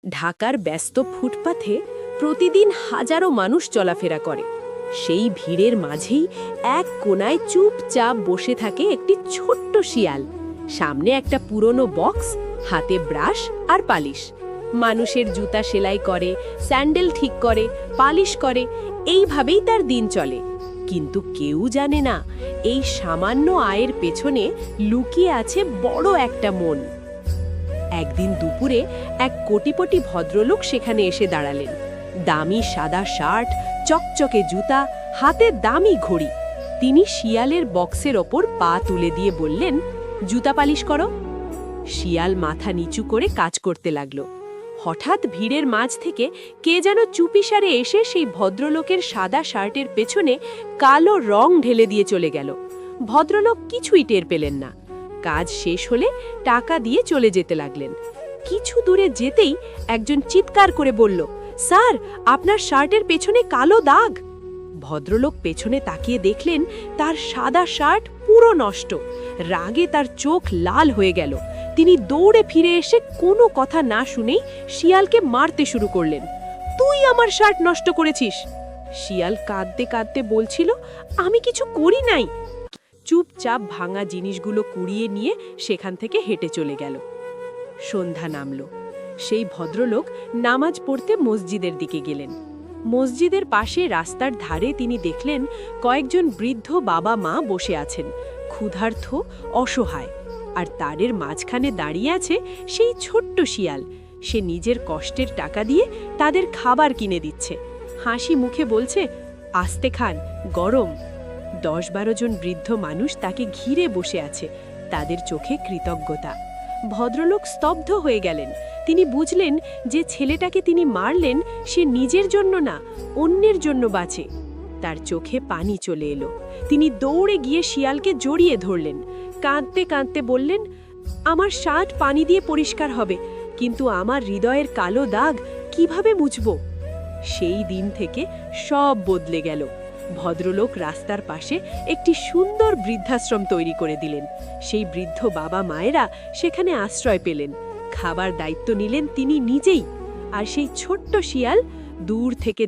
ঢাকার ব্যস্ত ফুটপাথে প্রতিদিন হাজারো মানুষ চলাফেরা করে। সেই ভিড়ের মাঝেই এক কোণায় চুপচাপ বসে থাকে একটি ছোট্ট শিয়াল। সামনে একটা পুরনো বক্স, হাতে ব্রাশ আর পালিশ। মানুষের জুতা সেলাই করে, স্যান্ডেল ঠিক করে, পালিশ করে, এইভাবেই তার দিন চলে। কিন্তু কেউ জানে না এই সামান্য আয়ের পেছনে লুকিয়ে আছে বড় একটা মন। একদিন দুপুরে এক কোটিপটি ভদ্রলোক সেখানে এসে দাঁড়ালেন। দামি সাদা শার্ট, চকচকে জুতা, হাতে দামি ঘড়ি। তিনি শিয়ালের বক্সের ওপর পা তুলে দিয়ে বললেন, জুতা পালিশ করো। শিয়াল মাথা নিচু করে কাজ করতে লাগলো। হঠাৎ ভিড়ের মাঝ থেকে কে যেন চুপিসারে এসে সেই ভদ্রলোকের সাদা শার্টের পেছনে কালো রং ঢেলে দিয়ে চলে গেল। ভদ্রলোক কিছুই টের পেলেন না। কাজ শেষ হলে টাকা দিয়ে চলে যেতে লাগলেন। কিছু দূরে যেতেই একজন চিৎকার করে বলল, স্যার, আপনার শার্টের পেছনে কালো দাগ। ভদ্রলোক পেছনে তাকিয়ে দেখলেন তার সাদা শার্ট পুরো নষ্ট। রাগে তার চোখ লাল হয়ে গেল। তিনি দৌড়ে ফিরে এসে কোনো কথা না শুনেই শিয়ালকে মারতে শুরু করলেন। তুই আমার শার্ট নষ্ট করেছিস। শিয়াল কাঁদতে কাঁদতে বলছিল, আমি কিছু করি নাই। চুপচাপ ভাঙা জিনিসগুলো কুড়িয়ে নিয়ে সেখান থেকে হেঁটে চলে গেল। সন্ধ্যা নামল। সেই ভদ্রলোক নামাজ পড়তে মসজিদের দিকে গেলেন। মসজিদের পাশে রাস্তার ধারে তিনি দেখলেন কয়েকজন বৃদ্ধ বাবা মা বসে আছেন, ক্ষুধার্ত, অসহায়। আর তারের মাঝখানে দাঁড়িয়ে আছে সেই ছোট্ট শিয়াল। সে নিজের কষ্টের টাকা দিয়ে তাদের খাবার কিনে দিচ্ছে। হাসি মুখে বলছে, আস্তে খান, গরম। 10-12 জন বৃদ্ধ মানুষ তাকে ঘিরে বসে আছে, তাদের চোখে কৃতজ্ঞতা। ভদ্রলোক স্তব্ধ হয়ে গেলেন। তিনি বুঝলেন যে ছেলেটাকে তিনি মারলেন সে নিজের জন্য না, অন্যের জন্য বাঁচে। তার চোখে পানি চলে এলো। তিনি দৌড়ে গিয়ে শিয়ালকে জড়িয়ে ধরলেন। কাঁদতে কাঁদতে বললেন, আমার শার্ট পানি দিয়ে পরিষ্কার হবে, কিন্তু আমার হৃদয়ের কালো দাগ কিভাবে মুছব? সেই দিন থেকে সব বদলে গেল। ভদ্রলোক রাস্তার পাশে একটি সুন্দর বৃদ্ধাশ্রম তৈরি করে দিলেন। সেই বৃদ্ধ বাবা মায়েরা সেখানে আশ্রয় পেলেন। খাবার দায়িত্ব নিলেন তিনি নিজেই। আর সেই ছোট্ট শিয়াল দূর থেকে